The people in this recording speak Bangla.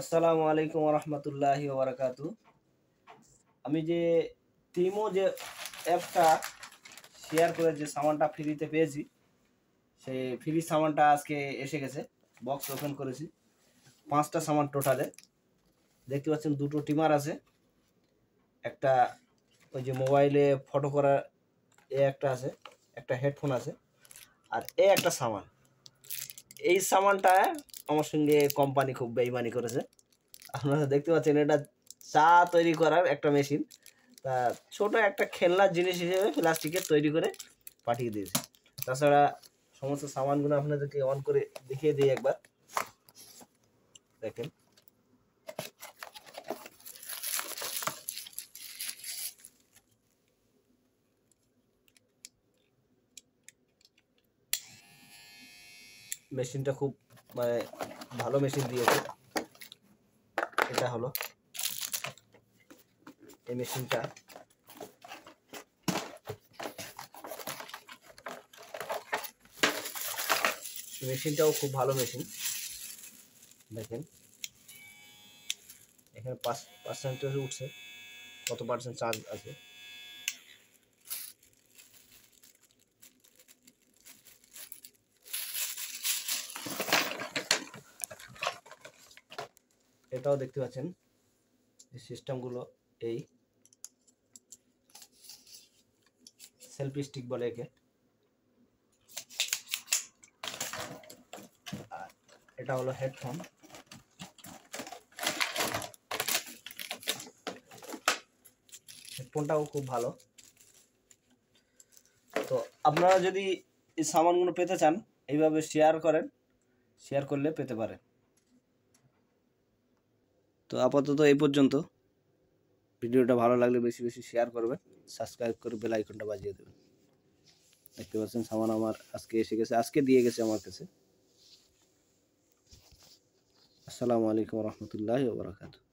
আসসালামু আলাইকুম রহমতুল্লাহি ওবরাকাতু। আমি যে তিমো যে অ্যাপটা শেয়ার করে যে সামানটা ফ্রিতে পেয়েছি, সেই ফ্রি সামানটা আজকে এসে গেছে। বক্স ওপেন করেছি, 5টা সামান টোটালে। দেখতে পাচ্ছেন দুটো টিমার আছে, একটা ওই যে মোবাইলে ফটো করার একটা আছে, একটা হেডফোন আছে, আর একটা সামান। এই সামানটা আমার সঙ্গে কোম্পানি খুব বেইমানি করেছে। আপনারা দেখতে পাচ্ছেন এটা চা তৈরি করার একটা মেশিন, তা ছোট একটা খেলনার জিনিস হিসেবে প্লাস্টিকের তৈরি করে পাঠিয়ে দিয়েছে। তাছাড়া সমস্ত সামানগুলো আপনাদেরকে অন করে দেখিয়ে দিই একবার। দেখেন, মেশিনটা খুব মানে ভালো মেশিন দিয়েছে। এটা হলো এই মেশিনটা। মেশিনটাও খুব ভালো মেশিন। দেখেন এখানে 5% উঠছে, কত পার্সেন্ট চার্জ আছে। এটাও দেখতে পাচ্ছেন এই সিস্টেমগুলো, এই সেলফি স্টিক বলে একে। আর এটা হলো হেডফোন। হেডফোনটাও খুব ভালো। তো আপনারা যদি এই সামানগুলো পেতে চান, এইভাবে শেয়ার করেন, শেয়ার করলে পেতে পারেন। তো আপাতত এই পর্যন্ত। ভিডিওটা ভালো লাগলে বেশি বেশি শেয়ার করবেন, সাবস্ক্রাইব করে বেল আইকনটা বাজিয়ে দেবেন। দেখতে পাচ্ছেন সামান আমার আজকে এসে গেছে, আজকে দিয়ে গেছে আমার কাছে। আসসালামু আলাইকুম রহমতুল্লাহি ওয়া বারাকাতুহু।